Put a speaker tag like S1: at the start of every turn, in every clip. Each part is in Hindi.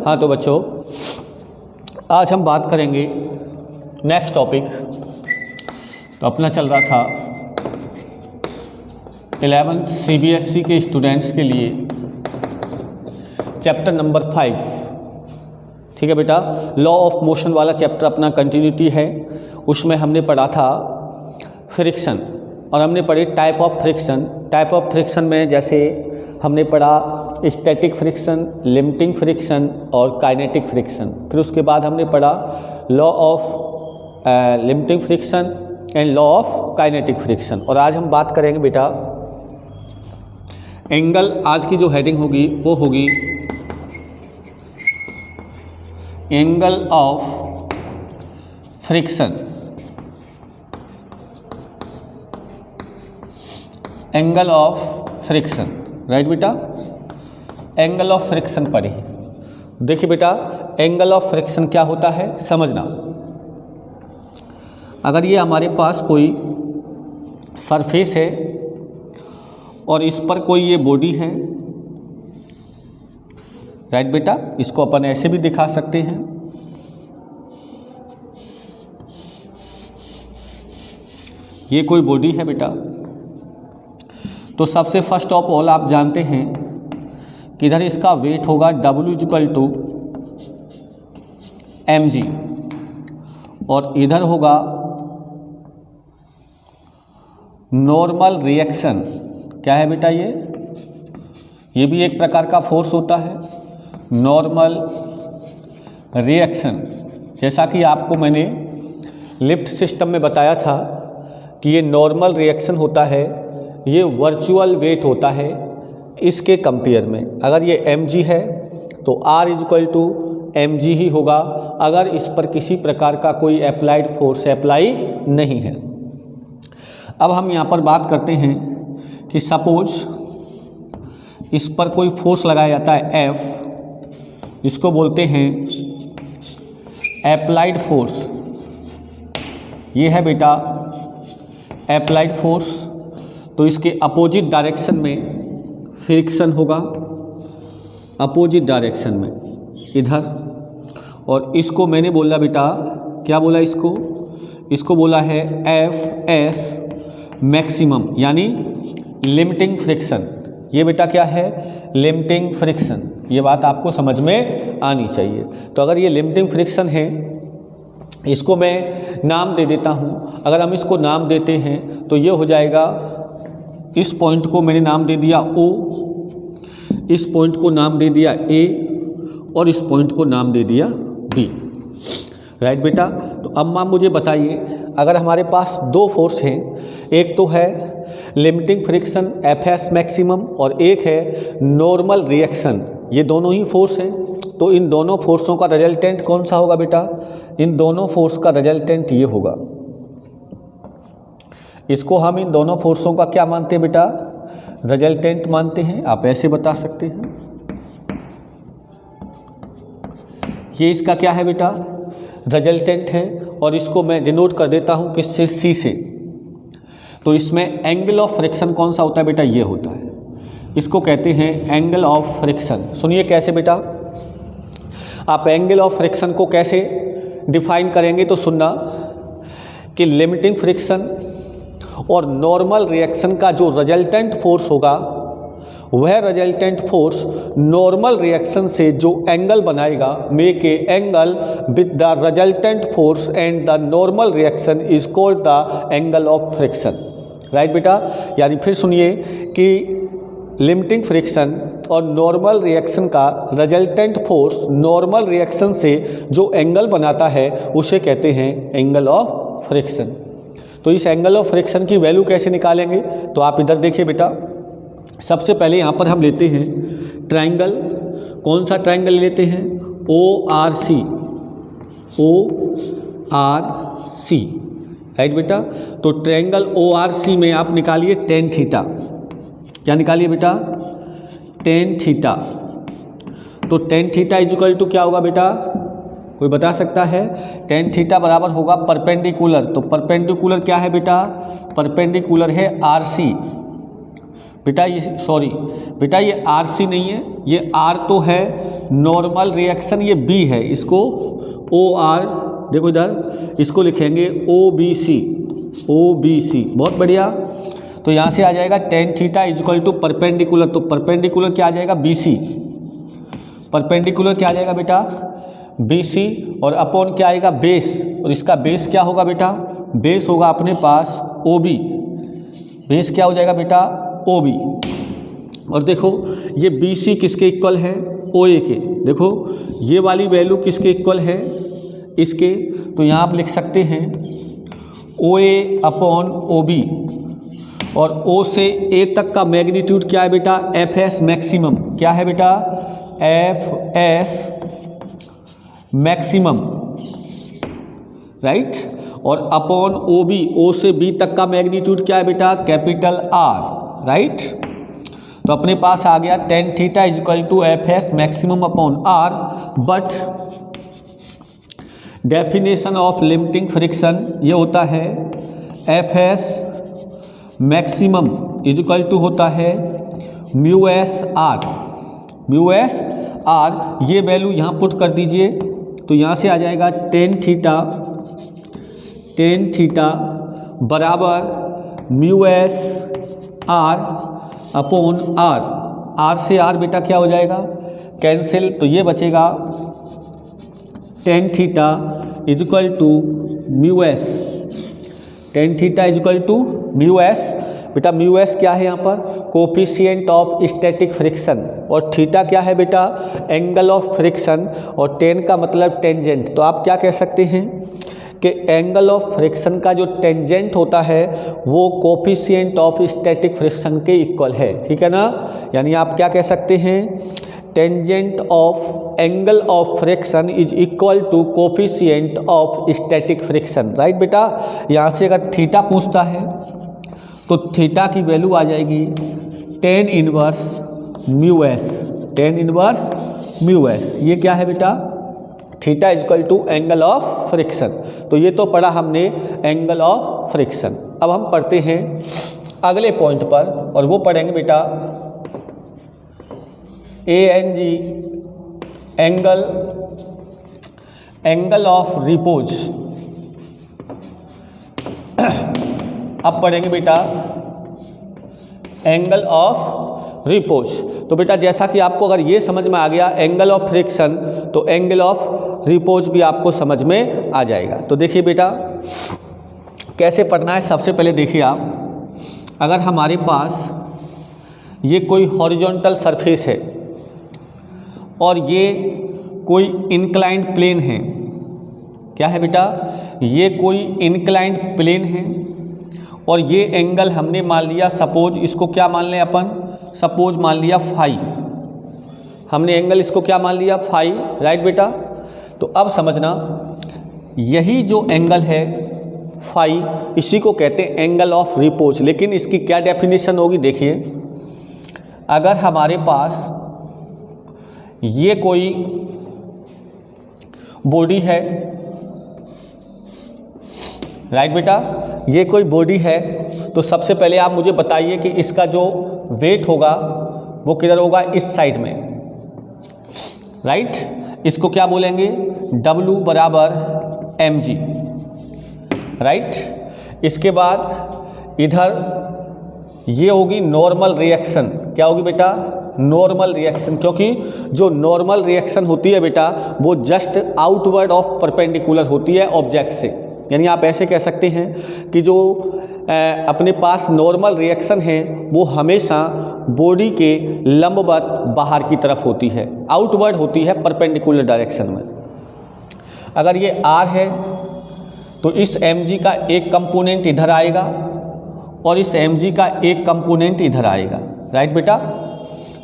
S1: हाँ तो बच्चों, आज हम बात करेंगे नेक्स्ट टॉपिक। तो अपना चल रहा था 11th CBSE के स्टूडेंट्स के लिए चैप्टर नंबर 5। ठीक है बेटा, लॉ ऑफ मोशन वाला चैप्टर अपना कंटिन्यूटी है। उसमें हमने पढ़ा था फ्रिक्शन और हमने पढ़ी type of friction. Type of friction में जैसे हमने पढ़ा स्टैटिक फ्रिक्शन, लिमिटिंग फ्रिक्शन और काइनेटिक फ्रिक्शन। फिर उसके बाद हमने पढ़ा law of limiting friction and law of kinetic friction. और आज हम बात करेंगे बेटा एंगल। आज की जो हेडिंग होगी वो होगी angle of friction. Angle of friction, right बेटा, एंगल ऑफ फ्रिक्शन पढ़ी। देखिए बेटा, एंगल ऑफ फ्रिक्शन क्या होता है समझना। अगर ये हमारे पास कोई सरफेस है और इस पर कोई ये बॉडी है, राइट बेटा, इसको अपन ऐसे भी दिखा सकते हैं। ये कोई बॉडी है बेटा, तो सबसे फर्स्ट ऑफ ऑल आप जानते हैं कि इधर इसका वेट होगा W=mg और इधर होगा नॉर्मल रिएक्शन। क्या है बेटा ये भी एक प्रकार का फोर्स होता है, नॉर्मल रिएक्शन। जैसा कि आपको मैंने लिफ्ट सिस्टम में बताया था कि ये नॉर्मल रिएक्शन होता है, ये वर्चुअल वेट होता है इसके कंपेयर में। अगर ये mg है तो R=mg ही होगा अगर इस पर किसी प्रकार का कोई अप्लाइड फोर्स अप्लाई नहीं है। अब हम यहाँ पर बात करते हैं कि सपोज इस पर कोई फोर्स लगाया जाता है F, इसको बोलते हैं अप्लाइड फोर्स। ये है बेटा अप्लाइड फोर्स। तो इसके अपोजिट डायरेक्शन में फ्रिक्शन होगा, अपोजिट डायरेक्शन में इधर। और इसको मैंने बोला बेटा, क्या बोला इसको बोला है Fs मैक्सिमम, यानी लिमिटिंग फ्रिक्शन। ये बेटा क्या है, लिमिटिंग फ्रिक्शन। ये बात आपको समझ में आनी चाहिए। तो अगर ये लिमिटिंग फ्रिक्शन है, इसको मैं नाम दे देता हूँ। अगर हम इसको नाम देते हैं तो ये हो जाएगा, इस पॉइंट को मैंने नाम दे दिया O, इस पॉइंट को नाम दे दिया A और इस पॉइंट को नाम दे दिया B, राइट बेटा। तो अब माम मुझे बताइए, अगर हमारे पास दो फोर्स हैं, एक तो है लिमिटिंग फ्रिक्शन Fs मैक्सिमम और एक है नॉर्मल रिएक्शन, ये दोनों ही फोर्स हैं, तो इन दोनों फोर्सों का रिजल्टेंट कौन सा होगा बेटा, इन दोनों फोर्स का रिजल्टेंट ये होगा। इसको हम इन दोनों फोर्सों का क्या मानते हैं बेटा, रिजल्टेंट मानते हैं। आप ऐसे बता सकते हैं, ये इसका क्या है बेटा, रिजल्टेंट है। और इसको मैं डिनोट कर देता हूं किससे, C से। तो इसमें एंगल ऑफ फ्रिक्शन कौन सा होता है बेटा, ये होता है, इसको कहते हैं एंगल ऑफ फ्रिक्शन। सुनिए कैसे बेटा, आप एंगल ऑफ फ्रिक्शन को कैसे डिफाइन करेंगे तो सुनना कि लिमिटिंग फ्रिक्शन और नॉर्मल रिएक्शन का जो रिजल्टेंट फोर्स होगा, वह रिजल्टेंट फोर्स नॉर्मल रिएक्शन से जो एंगल बनाएगा, make A angle with the resultant force and the normal reaction is called the angle of friction, right बेटा। यानी फिर सुनिए कि लिमिटिंग फ्रिक्शन और नॉर्मल रिएक्शन का रिजल्टेंट फोर्स नॉर्मल रिएक्शन से जो एंगल बनाता है उसे कहते हैं एंगल ऑफ फ्रिक्शन। तो इस एंगल ऑफ फ्रिक्शन की वैल्यू कैसे निकालेंगे, तो आप इधर देखिए बेटा। सबसे पहले यहाँ पर हम लेते हैं ट्रायंगल। कौन सा ट्रायंगल लेते हैं, ORC, राइट बेटा। तो ट्रायंगल ORC में आप निकालिए टेन थीटा। क्या निकालिए बेटा, टेन थीटा। तो टेन थीटा इक्वल टू क्या होगा बेटा, कोई बता सकता है? टेन थीटा बराबर होगा परपेंडिकुलर, तो परपेंडिकुलर क्या है बेटा? परपेंडिकुलर है RC। बेटा ये बेटा ये RC नहीं है, ये R तो है नॉर्मल रिएक्शन, ये B है, इसको OR, देखो इधर इसको लिखेंगे OBC, बहुत बढ़िया। तो यहाँ से आ जाएगा tan theta equal to perpendicular, तो परपेंडिकुलर क्या आ जाएगा? BC। परपेंडिकुलर क्या आ जाएगा बेटा? BC, और अपॉन क्या आएगा? बेस, और इसका बेस क्या होगा बेटा? बेस होगा अपने पास OB। बेस क्या हो जाएगा बेटा? OB। और देखो ये BC किसके इक्वल है? OA के। देखो ये वाली वैल्यू किसके इक्वल है? इसके। तो यहाँ आप लिख सकते हैं OA अपॉन OB, और O से A तक का मैग्नीट्यूड क्या है बेटा? FS maximum. क्या है बेटा? FS maximum, right. और अपॉन OB, O से B तक का मैग्नीट्यूड क्या है बेटा? Capital R, right. तो अपने पास आ गया tan theta equal to FS maximum upon R, but definition of limiting friction ये होता है FS मैक्सिमम इजक्वल टू होता है μS R। ये वैल्यू यहाँ पुट कर दीजिए, तो यहाँ से आ जाएगा टेन थीटा बराबर μS R अपॉन R से R बेटा क्या हो जाएगा? कैंसिल, तो ये बचेगा tan theta equal to μS। Tan theta equal to μS, बेटा μS क्या है यहाँ पर? कोफिशिएंट ऑफ स्टैटिक फ्रिक्शन, और थीटा क्या है बेटा? एंगल ऑफ फ्रिक्शन, और टेन का मतलब टेंजेंट। तो आप क्या कह सकते हैं कि एंगल ऑफ फ्रिक्शन का जो टेंजेंट होता है वो कोफिशिएंट ऑफ स्टैटिक फ्रिक्शन के इक्वल है, ठीक है ना। यानी आप क्या कह सकते हैं? Tangent of angle of friction is equal to coefficient of static friction, right बेटा। यहाँ से अगर थीटा पूछता है तो थीटा की वैल्यू आ जाएगी टेन इनवर्स μS। ये क्या है बेटा? Theta equal to angle of friction. तो ये तो पढ़ा हमने एंगल ऑफ फ्रिक्शन। अब हम पढ़ते हैं अगले पॉइंट पर, और वो पढ़ेंगे बेटा ANG एंगल ऑफ रिपोज। अब पढ़ेंगे बेटा एंगल ऑफ रिपोज। तो बेटा जैसा कि आपको अगर ये समझ में आ गया एंगल ऑफ फ्रिक्शन, तो एंगल ऑफ रिपोज भी आपको समझ में आ जाएगा। तो देखिए बेटा कैसे पढ़ना है। सबसे पहले देखिए आप, अगर हमारे पास ये कोई हॉरिजॉन्टल सरफेस है और ये कोई इंक्लाइंड प्लेन है, क्या है बेटा? ये कोई इंक्लाइंड प्लेन है, और ये एंगल हमने मान लिया, सपोज इसको क्या मान लें अपन? सपोज मान लिया फाई। हमने एंगल इसको क्या मान लिया? फाई, राइट बेटा। तो अब समझना, यही जो एंगल है फाई, इसी को कहते हैं एंगल ऑफ रिपोज। लेकिन इसकी क्या डेफिनेशन होगी? देखिए, अगर हमारे पास ये कोई बॉडी है, राइट बेटा, ये कोई बॉडी है, तो सबसे पहले आप मुझे बताइए कि इसका जो वेट होगा वो किधर होगा? इस साइड में, राइट। इसको क्या बोलेंगे? W बराबर mg, राइट। इसके बाद इधर ये होगी नॉर्मल रिएक्शन। क्या होगी बेटा? नॉर्मल रिएक्शन, क्योंकि जो नॉर्मल रिएक्शन होती है बेटा वो जस्ट आउटवर्ड ऑफ परपेंडिकुलर होती है ऑब्जेक्ट से। यानी आप ऐसे कह सकते हैं कि जो अपने पास नॉर्मल रिएक्शन है वो हमेशा बॉडी के लंबवत बाहर की तरफ होती है, आउटवर्ड होती है परपेंडिकुलर डायरेक्शन में। अगर ये R है तो इस mg का एक कंपोनेंट इधर आएगा और इस mg का एक कंपोनेंट इधर आएगा, राइट बेटा।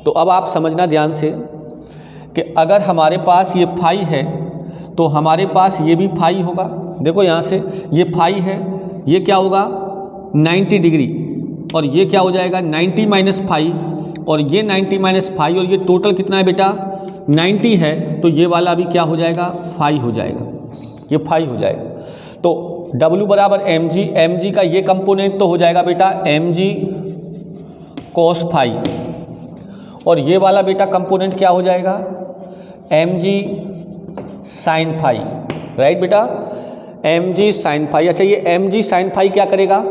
S1: तो अब आप समझना ध्यान से कि अगर हमारे पास ये फाई है तो हमारे पास ये भी फाई होगा। देखो यहाँ से ये फाई है, ये क्या होगा? 90 डिग्री, और ये क्या हो जाएगा? 90 माइनस फाई, और ये 90 माइनस फाई, और ये टोटल कितना है बेटा? 90 है तो ये वाला भी क्या हो जाएगा, फाई हो जाएगा, ये फाई हो जाएगा। तो W बराबर mg, mg का ये कंपोनेंट तो हो जाएगा बेटा mg cos फाई, और ये वाला बेटा कंपोनेंट क्या हो जाएगा mg sin फाई, राइट बेटा, mg sin फाई। अच्छा ये mg sin फाई क्या करेगा,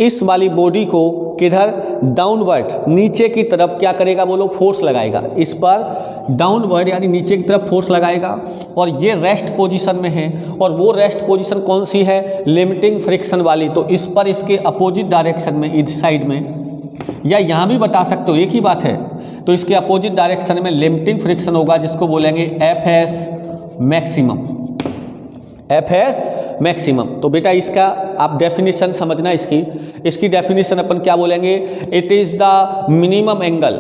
S1: इस वाली बॉडी को किधर, डाउनवर्ड, नीचे की तरफ क्या करेगा बोलो, फोर्स लगाएगा, इस पर डाउनवर्ड यानी नीचे की तरफ फोर्स लगाएगा, और ये रेस्ट पोजीशन में है, और वो रेस्ट पोजीशन कौन सी है, लिमिटिंग फ्रिक्शन वाली। तो इस पर इसके अपोजिट डायरेक्शन में, इस साइड में, या यहाँ भी बता सकते हो, एक ही बात है, तो इसके अपोजिट डायरेक्शन में लिमिटिंग फ्रिक्शन होगा, जिसको बोलेंगे एफएस मैक्सिमम, एफएस मैक्सिमम। तो बेटा इसका आप डेफिनेशन समझना, इसकी डेफिनेशन अपन क्या बोलेंगे, it is the minimum angle,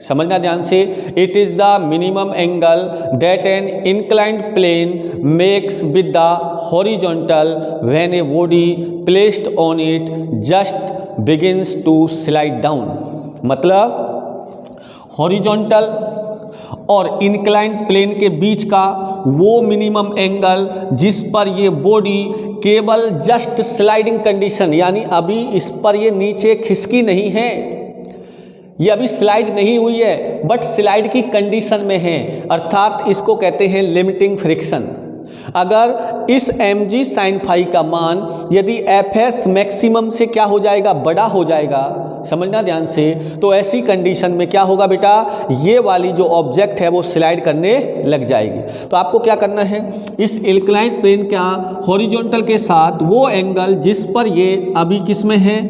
S1: समझना ध्यान से, it is the minimum angle that an inclined plane makes with the horizontal when a body placed on it just begins to slide down. मतलब हॉरिजॉन्टल और इंक्लाइंड प्लेन के बीच का वो मिनिमम एंगल जिस पर ये बॉडी केवल जस्ट स्लाइडिंग कंडीशन, यानी अभी इस पर ये नीचे खिसकी नहीं है, ये अभी स्लाइड नहीं हुई है, बट स्लाइड की कंडीशन में है, अर्थात इसको कहते हैं लिमिटिंग फ्रिक्शन। अगर इस mg sin फाई का मान यदि fs मैक्सिमम से क्या हो जाएगा, बड़ा हो जाएगा, समझना ध्यान से, तो ऐसी कंडीशन में क्या होगा बेटा, ये वाली जो ऑब्जेक्ट है वो स्लाइड करने लग जाएगी। तो आपको क्या करना है, इस इंक्लाइंड प्लेन का हॉरिजॉन्टल के साथ वो एंगल जिस पर ये अभी किस में है,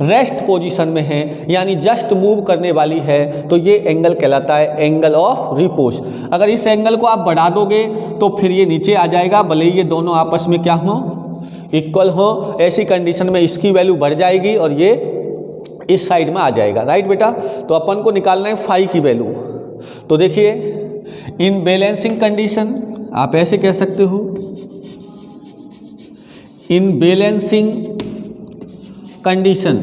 S1: रेस्ट पोजीशन में है, यानी जस्ट मूव करने वाली है, तो ये एंगल कहलाता है एंगल ऑफ रिपोज। अगर इस एंगल को आप बढ़ा दोगे तो फिर ये नीचे आ जाएगा, भले ये दोनों आपस में क्या हो, इक्वल हो, ऐसी कंडीशन में इसकी वैल्यू बढ़ जाएगी और ये इस साइड में आ जाएगा, राइट बेटा। तो अपन को निकालना है फाई की वैल्यू। तो देखिए इन बैलेंसिंग कंडीशन, आप ऐसे कह सकते हो, in balancing condition,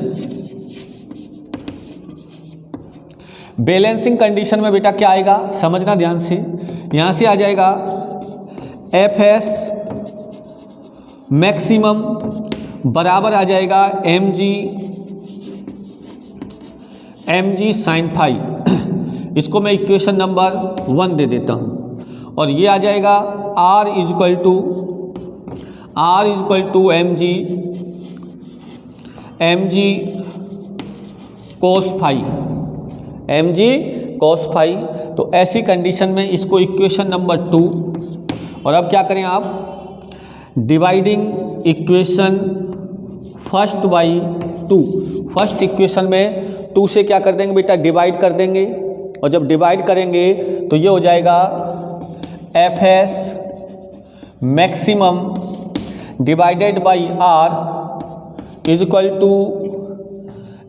S1: balancing condition में बेटा क्या आएगा, समझना ध्यान से, यहां से आ जाएगा एफएस मैक्सिमम बराबर आ जाएगा mg sin फाई, इसको मैं इक्वेशन नंबर 1 दे देता हूं, और ये आ जाएगा r equal to mg cos phi, mg cos phi. तो ऐसी कंडीशन में इसको इक्वेशन नंबर 2, और अब क्या करें आप, dividing equation first by 2, first equation में 2 से क्या कर देंगे बेटा, डिवाइड कर देंगे, और जब डिवाइड करेंगे तो ये हो जाएगा FS maximum divided by r is equal to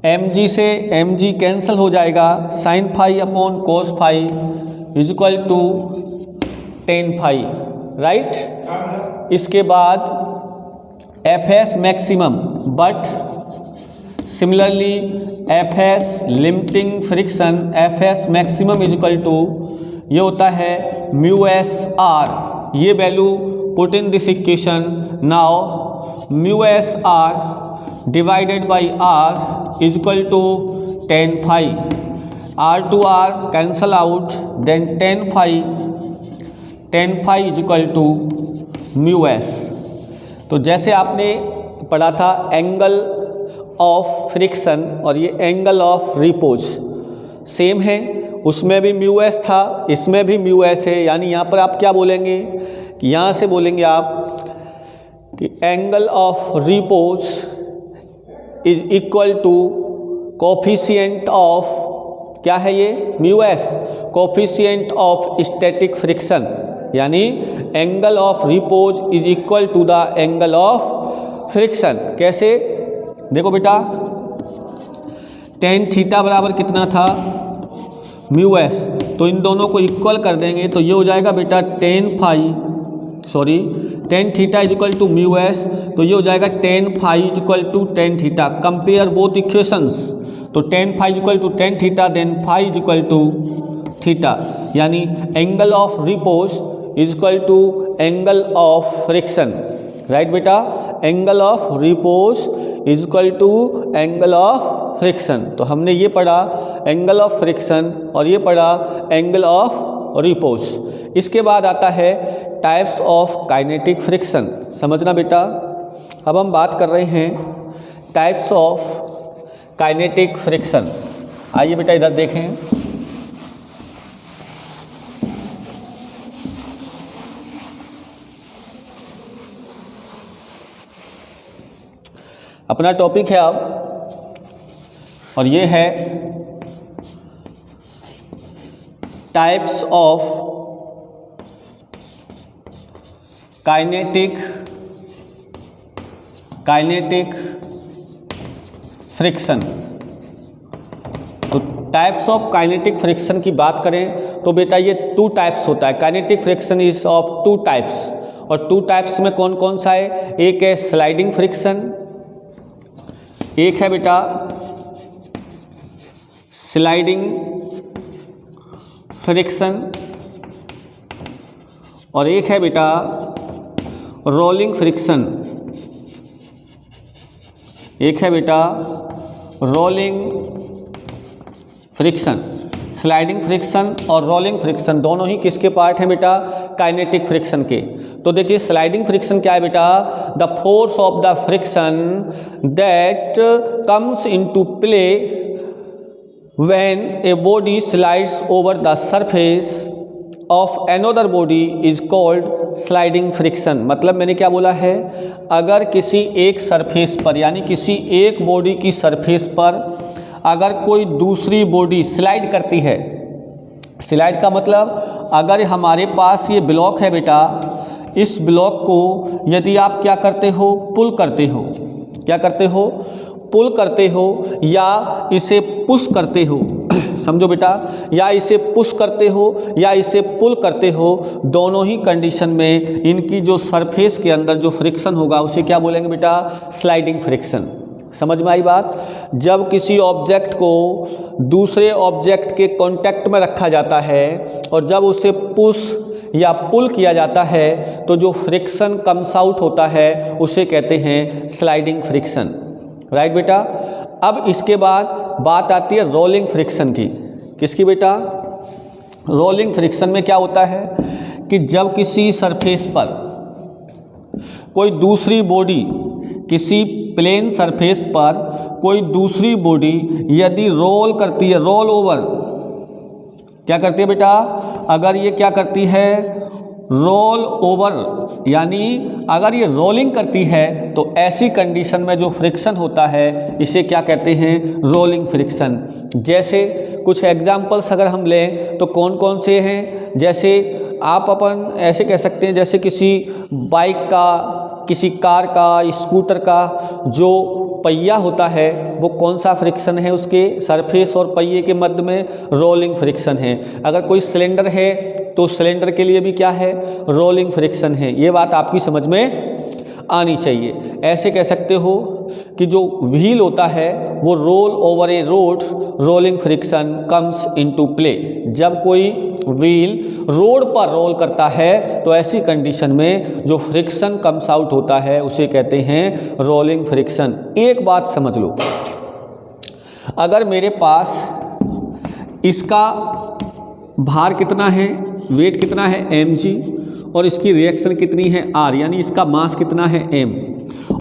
S1: mg से mg कैंसिल हो जाएगा, sine phi upon cos phi is equal to tan phi, right. इसके बाद fs maximum, but similarly fs limiting friction, fs maximum is equal to ये होता है म्यू एस आर, ये value put in this equation, now mu S R divided by r is equal to tan phi, r to r cancel out, then tan phi is equal to mu S. तो जैसे आपने पढ़ा था एंगल ऑफ फ्रिक्शन और ये एंगल ऑफ रिपोज सेम है, उसमें भी म्यू एस था, इसमें भी म्यू एस है, यानी यहाँ पर आप क्या बोलेंगे कि यहाँ से बोलेंगे आप कि angle of repose is equal to coefficient of, क्या है ये, mu s, coefficient of static friction, यानी angle of repose is equal to the angle of friction. कैसे, देखो बेटा टेन थीटा बराबर कितना था, म्यू एस, तो इन दोनों को इक्वल कर देंगे तो ये हो जाएगा बेटा tan theta is equal to mu S, तो ये हो जाएगा tan phi is equal to tan theta. Compare both equations, तो tan phi is equal to tan theta, then phi is equal to theta, यानी angle of repose is equal to angle of friction. Right बेटा, angle of repose is equal to angle of friction. तो हमने ये पढ़ा एंगल ऑफ फ्रिक्शन और ये पढ़ा एंगल ऑफ रिपोज। इसके बाद आता है टाइप्स ऑफ काइनेटिक फ्रिक्शन। समझना बेटा, अब हम बात कर रहे हैं टाइप्स ऑफ काइनेटिक फ्रिक्शन। आइए बेटा इधर देखें। अपना टॉपिक है अब, और ये है टाइप्स ऑफ काइनेटिक फ्रिक्शन। तो टाइप्स ऑफ काइनेटिक फ्रिक्शन की बात करें तो बेटा ये 2 टाइप्स होता है। Kinetic friction is of 2 types, और 2 टाइप्स में कौन कौन सा है? एक है स्लाइडिंग फ्रिक्शन, एक है बेटा स्लाइडिंग फ्रिक्शन, और एक है बेटा रोलिंग फ्रिक्शन। एक है बेटा रोलिंग फ्रिक्शन। स्लाइडिंग फ्रिक्शन और रोलिंग फ्रिक्शन दोनों ही किसके पार्ट हैं बेटा? काइनेटिक फ्रिक्शन के। तो देखिए स्लाइडिंग फ्रिक्शन क्या है बेटा? The force of the friction that comes into play when a body slides over the surface of another body is called sliding friction. मतलब मैंने क्या बोला है, अगर किसी एक सरफेस पर, यानी किसी एक बॉडी की सरफेस पर अगर कोई दूसरी बॉडी स्लाइड करती है, स्लाइड का मतलब अगर हमारे पास ये ब्लॉक है बेटा, इस ब्लॉक को यदि आप क्या करते हो, पुल करते हो, क्या करते हो, पुल करते हो, या इसे पुश करते हो समझो बेटा, या इसे पुश करते हो या इसे पुल करते हो, दोनों ही कंडीशन में इनकी जो सरफेस के अंदर जो फ्रिक्शन होगा उसे क्या बोलेंगे बेटा? Sliding friction. समझ में आई बात? जब किसी ऑब्जेक्ट को दूसरे ऑब्जेक्ट के कांटेक्ट में रखा जाता है और जब उसे पुश या पुल किया जाता है तो जो फ्रिक्शन कम्स आउट होता है उसे कहते हैं स्लाइडिंग फ्रिक्शन। राइट बेटा। अब इसके बाद बात आती है रोलिंग फ्रिक्शन की। किसकी बेटा? रोलिंग फ्रिक्शन में क्या होता है कि जब किसी सरफेस पर कोई दूसरी बॉडी, किसी प्लेन सरफेस पर कोई दूसरी बॉडी यदि रोल करती है, रोल ओवर, क्या करती है बेटा? अगर ये क्या करती है, रोल ओवर, यानी अगर ये रोलिंग करती है तो ऐसी कंडीशन में जो फ्रिक्शन होता है इसे क्या कहते हैं? Rolling friction. जैसे कुछ एग्जाम्पल्स अगर हम लें तो कौन कौन से हैं? जैसे आप अपन ऐसे कह सकते हैं, जैसे किसी बाइक का, किसी कार का, स्कूटर का जो पहिया होता है वो कौन सा फ्रिक्शन है? उसके सरफेस और पहिए के मध्य में रोलिंग फ्रिक्शन है। अगर कोई सिलेंडर है तो सिलेंडर के लिए भी क्या है? रोलिंग फ्रिक्शन है। ये बात आपकी समझ में आनी चाहिए। ऐसे कह सकते हो कि जो व्हील होता है वो roll over a road, rolling friction comes into play. जब कोई व्हील रोड पर रोल करता है तो ऐसी कंडीशन में जो फ्रिक्शन कम्स आउट होता है उसे कहते हैं रोलिंग फ्रिक्शन। एक बात समझ लो, अगर मेरे पास इसका भार कितना है, वेट कितना है mg, और इसकी रिएक्शन कितनी है r, यानी इसका मास कितना है m,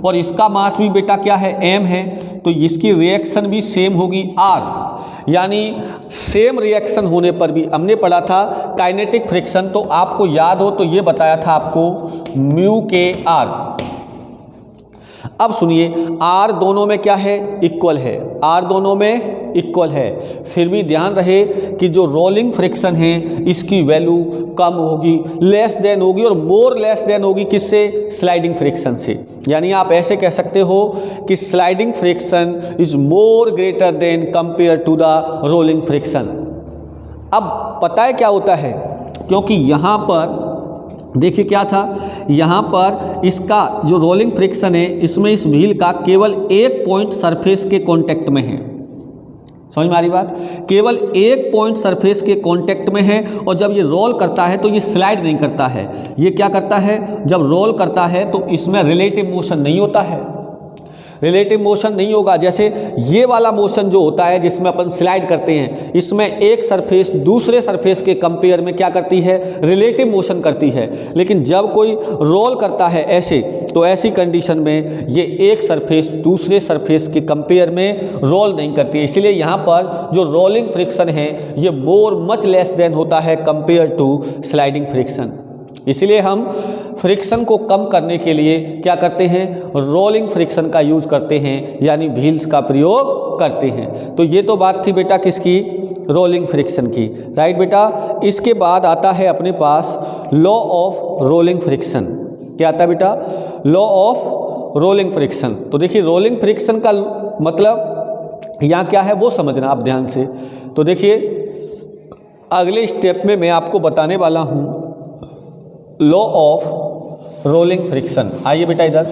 S1: और इसका मास भी बेटा क्या है? m है, तो इसकी रिएक्शन भी सेम होगी r, यानी सेम रिएक्शन होने पर भी हमने पढ़ा था काइनेटिक फ्रिक्शन, तो आपको याद हो तो ये बताया था आपको म्यू के r। अब सुनिए, r दोनों में क्या है? इक्वल है, r दोनों में इक्वल है। फिर भी ध्यान रहे कि जो रोलिंग फ्रिक्शन है इसकी वैल्यू कम होगी, लेस देन होगी, और मोर लेस देन होगी किससे? स्लाइडिंग फ्रिक्शन से। यानी आप ऐसे कह सकते हो कि sliding friction is more greater than compare to the rolling friction. अब पता है क्या होता है, क्योंकि यहाँ पर देखिए क्या था, यहाँ पर इसका जो रोलिंग फ्रिक्शन है इसमें इस व्हील का केवल एक पॉइंट सरफेस के कांटेक्ट में है, समझ में आ रही बात? केवल एक पॉइंट सरफेस के कांटेक्ट में है और जब ये रोल करता है तो ये स्लाइड नहीं करता है। ये क्या करता है, जब रोल करता है तो इसमें रिलेटिव मोशन नहीं होता है, रिलेटिव मोशन नहीं होगा। जैसे ये वाला मोशन जो होता है जिसमें अपन स्लाइड करते हैं, इसमें एक सरफेस दूसरे सरफेस के कंपेयर में क्या करती है, रिलेटिव मोशन करती है। लेकिन जब कोई रोल करता है ऐसे, तो ऐसी कंडीशन में ये एक सरफेस दूसरे सरफेस के कंपेयर में रोल नहीं करती है। इसलिए यहाँ पर जो रोलिंग फ्रिक्शन है ये मोर मच लेस देन होता है कंपेयर टू स्लाइडिंग फ्रिक्शन। इसलिए हम फ्रिक्शन को कम करने के लिए क्या करते हैं, रोलिंग फ्रिक्शन का यूज करते हैं, यानी व्हील्स का प्रयोग करते हैं। तो ये तो बात थी बेटा किसकी, रोलिंग फ्रिक्शन की, राइट बेटा। इसके बाद आता है अपने पास लॉ ऑफ रोलिंग फ्रिक्शन। क्या आता है बेटा, लॉ ऑफ रोलिंग फ्रिक्शन। तो देखिए रोलिंग फ्रिक्शन का मतलब यहाँ क्या है वो समझना आप ध्यान से। तो देखिए अगले स्टेप में मैं आपको बताने वाला हूँ लॉ ऑफ रोलिंग फ्रिक्शन। आइए बेटा इधर,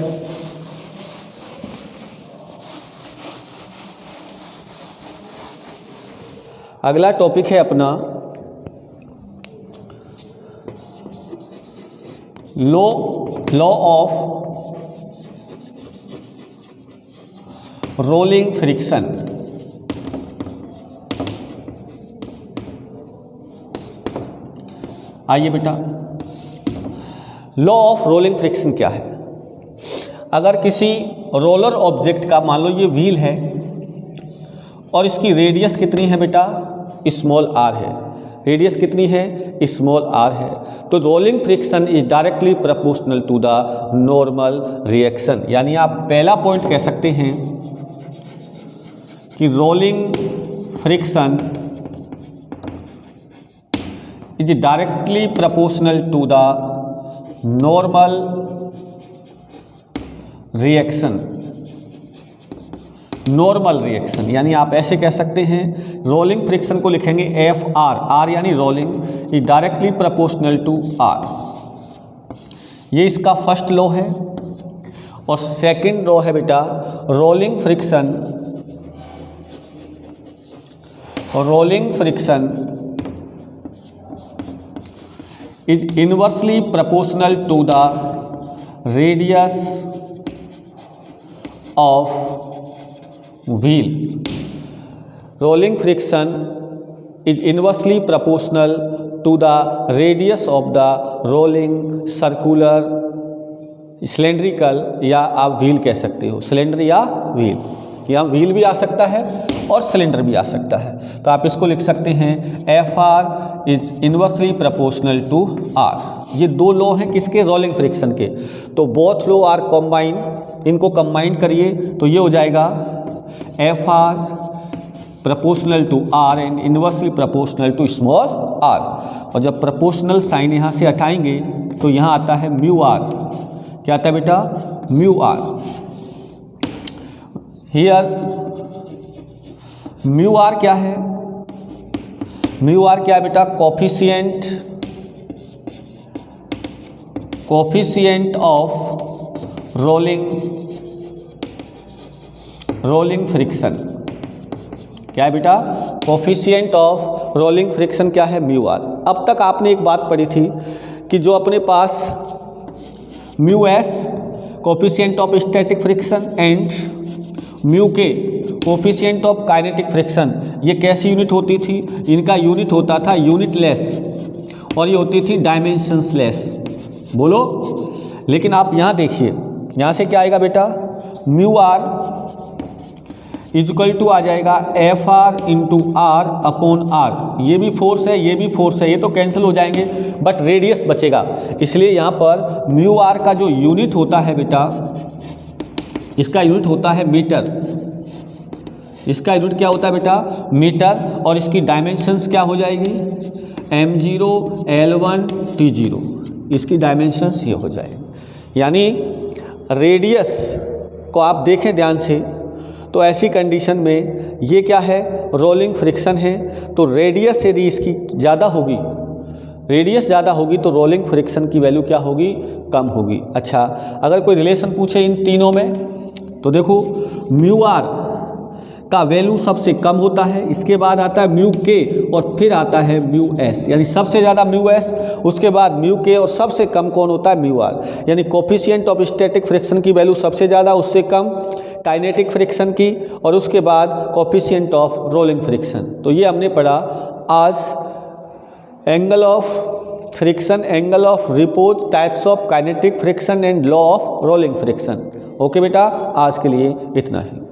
S1: अगला टॉपिक है अपना लॉ ऑफ रोलिंग फ्रिक्शन। आइए बेटा, लॉ ऑफ रोलिंग फ्रिक्शन क्या है। अगर किसी रोलर ऑब्जेक्ट का, मान लो ये व्हील है और इसकी रेडियस कितनी है बेटा, स्मॉल आर है, रेडियस कितनी है, स्मॉल आर है, तो rolling friction is directly proportional to the normal reaction. यानी आप पहला पॉइंट कह सकते हैं कि rolling friction is directly proportional to the normal reaction. Normal reaction यानी आप ऐसे कह सकते हैं, रोलिंग फ्रिक्शन को लिखेंगे एफ आर, आर यानी rolling is directly proportional to R. ये इसका फर्स्ट लॉ है। और सेकंड लॉ है बेटा rolling friction, rolling friction is inversely proportional to the radius of wheel. Rolling friction is inversely proportional to the radius of the rolling circular cylindrical, या आप व्हील कह सकते हो, सिलेंडर या व्हील, यहाँ व्हील भी आ सकता है और सिलेंडर भी आ सकता है। तो आप इसको लिख सकते हैं F R is inversely proportional to R. ये दो लॉ हैं किसके, रोलिंग फ्रिक्शन के। तो बोथ लॉ आर कॉम्बाइन, इनको कंबाइन करिए तो ये हो जाएगा F R proportional to R and inversely proportional to small R. और जब प्रोपोर्शनल साइन यहाँ से हटाएंगे तो यहाँ आता है म्यू आर। क्या आता है बेटा, mu R. Here mu R क्या है, म्यू आर क्या है बेटा, कोफिशिएंट ऑफ रोलिंग फ्रिक्शन। क्या है बेटा, कोफिशिएंट ऑफ रोलिंग फ्रिक्शन क्या है, म्यू आर। अब तक आपने एक बात पढ़ी थी कि जो अपने पास mu s coefficient of static friction and mu के कोफिशिएंट ऑफ काइनेटिक फ्रिक्शन, ये कैसी यूनिट होती थी, इनका यूनिट होता था यूनिटलेस और ये होती थी डायमेंशनलेस। बोलो, लेकिन आप यहाँ देखिए, यहाँ से क्या आएगा बेटा, म्यू आर इक्वल टू आ जाएगा F R into R upon R. ये भी फोर्स है, ये भी फोर्स है, ये तो कैंसिल हो जाएंगे बट रेडियस बचेगा। इसलिए यहाँ पर म्यू आर का जो यूनिट होता है बेटा, इसका यूनिट होता है मीटर। इसका यूनिट क्या होता है बेटा, मीटर। और इसकी डायमेंशंस क्या हो जाएगी, m0 l1 t0, इसकी डायमेंशंस ये हो जाएगी। यानी रेडियस को आप देखें ध्यान से, तो ऐसी कंडीशन में ये क्या है, रोलिंग फ्रिक्शन है। तो रेडियस यदि इसकी ज़्यादा होगी, रेडियस ज़्यादा होगी तो रोलिंग फ्रिक्शन की वैल्यू क्या होगी, कम होगी। अच्छा, अगर कोई रिलेशन पूछे इन तीनों में तो देखो म्यू आर का वैल्यू सबसे कम होता है, इसके बाद आता है म्यू के और फिर आता है म्यू एस, यानी सबसे ज़्यादा म्यू एस, उसके बाद म्यू के और सबसे कम कौन होता है म्यू आर, यानी कोफिशिएंट ऑफ स्टैटिक फ्रिक्शन की वैल्यू सबसे ज़्यादा, उससे कम काइनेटिक फ्रिक्शन की, और उसके बाद कोफिशिएंट ऑफ रोलिंग फ्रिक्शन। तो ये हमने पढ़ा आज angle of friction, angle of repose, types of kinetic friction and law of rolling friction. Okay बेटा, आज के लिए इतना ही।